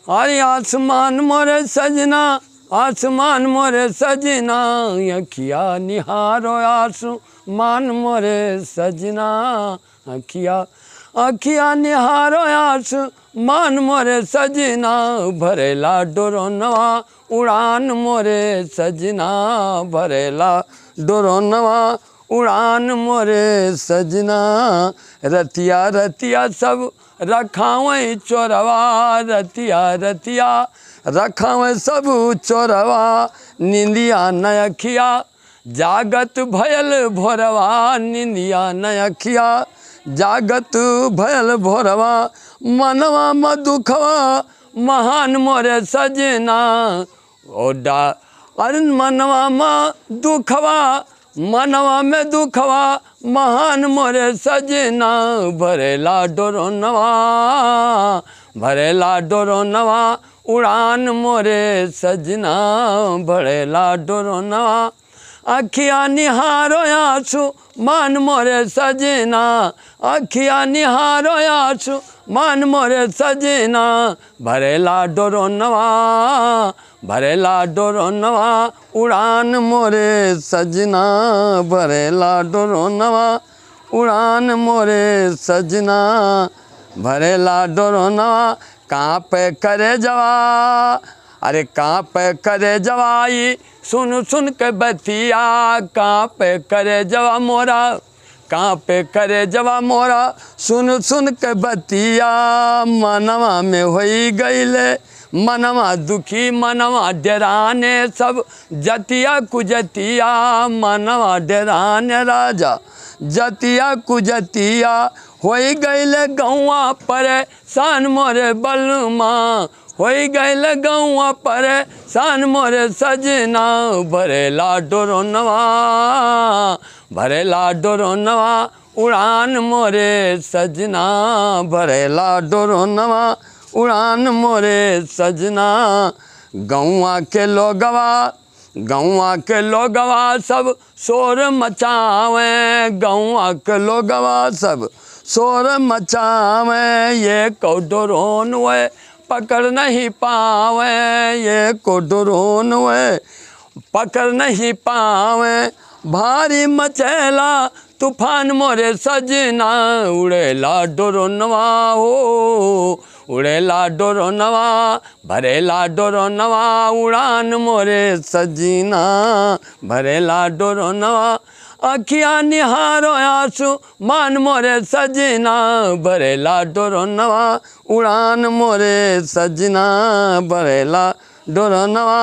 अरे आसमान मोरे सजना, आसमान मोरे सजना, अखिया निहारो आसमान मोरे सजना, अखिया अखिया निहारो आसमान मोरे सजना, भरेला डोरोनवा उड़ान मोरे सजना, भरेला डोरोनवा उड़ान मोरे सजना। रतिया रतिया सब रखावें चोरवा, रतिया रतिया रखावें सब चोरवा, निंदिया न अखिया जागत भयल भोरवा, निंदिया न अखिया जागत भयल भोरवा, मनवा में दुखवा महान मोरे सजना, ओडा अरे मनवा में दुखवा, मनवा में दुखवा महान मोरे सजना, भरेला डोरोनवा, भरेला डोरोनवा उड़ान मोरे सजना, भरेला डोरोनवा। अखिया निहारो आंसू मान मोरे सजना, अखिया निहारो आंसू मान मोरे सजना, भरेला डोरोनवा, भरेला डोरोनवा उड़ान मोरे सजना, भरेला डोरोनवा उड़ान मोरे सजना, भरेला डोरोनवा। कहाँ पे करे जवा, अरे कहाँ पे करे जवाई सुन सुन के बतिया, कहाँ पे करे जवा मोरा, कहाँ पे करे जवा मोरा सुन सुन के बतिया, मनवा में होई गईले मनवा दुखी, मनवा डराने सब जतिया कुजतिया, मनवा डराने राजा जतिया कुजतिया, होई गईले गौआ परेशान मोरे बलमा, होई गईले गौआ परेशान मोरे सजना, भरेला डोरोनवा, भरेला डोरोनवा उड़ान मोरे सजना, भरेला डोरोनवा उड़ान मोरे सजना। गौआ के लोगवा, गौआ के लोगवा सब शोर मचावे, गौआ के लोगवा सब शोर मचावे, ये को डोरोन वे पकड़ नहीं पावे, ये को डोरोन वे पकड़ नहीं पावे, भारी मचेला तूफान मोरे सजना, उड़ेला डोरोनवा हो, उड़ेला डोरोनवा, भरेला डोरोनवा उड़ान मोरे सजना, भरेला डोरोनवा। अखिया निहारो आंसू मान मोरे सजना, भरेला डोरोनवा उड़ान मोरे सजना, भरेला डोरोनवा।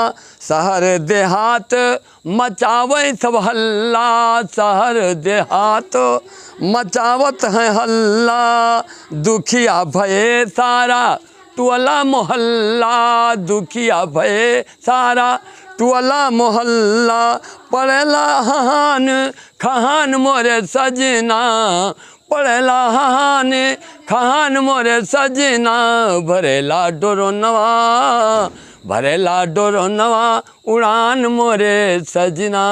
शहर देहात मचावे सब हल्ला, शहर देहात मचावत है हल्ला, दुखिया भये सारा टोला मोहल्ला, दुखिया भये सारा टोला मोहल्ला, पड़ेला हान खहान मोरे सजना, पड़ेला हान खहान मोरे सजना, भरेला डोरोनवा, भरेला डोरोनवा उड़ान मोरे सजना।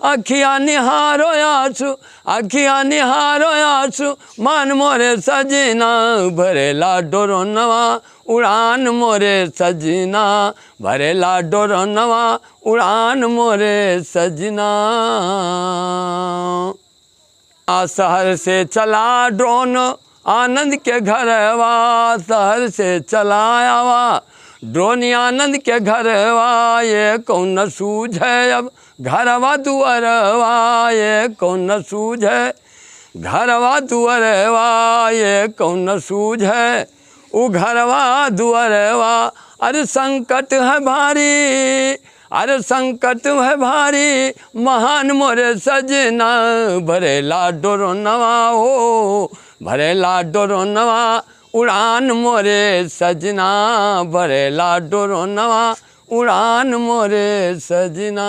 अखिया निहारो आंसू, अखिया निहारो आंसू मान मोरे सजना, भरेला डोरोनवा उड़ान मोरे सजना, भरेला डोरोनवा उड़ान मोरे सजना। शहर से चला ड्रोन आनंद के घरवा, शहर से चला आवा ड्रोन आनंद के घरवा, ये कौन सूझे अब घरवा दुअरवा, ये कौन सूझे घरवा दुअरवा, ये कौन सूझे उ घरवा दुअरवा। अरे संकट है भारी, अरे संकट है भारी महान मोरे सजना, भरेला डोरोनवा हो, भरेला डोरोनवा उड़ान मोरे सजना, भरेला डोरोनवा उड़ान मोरे सजना।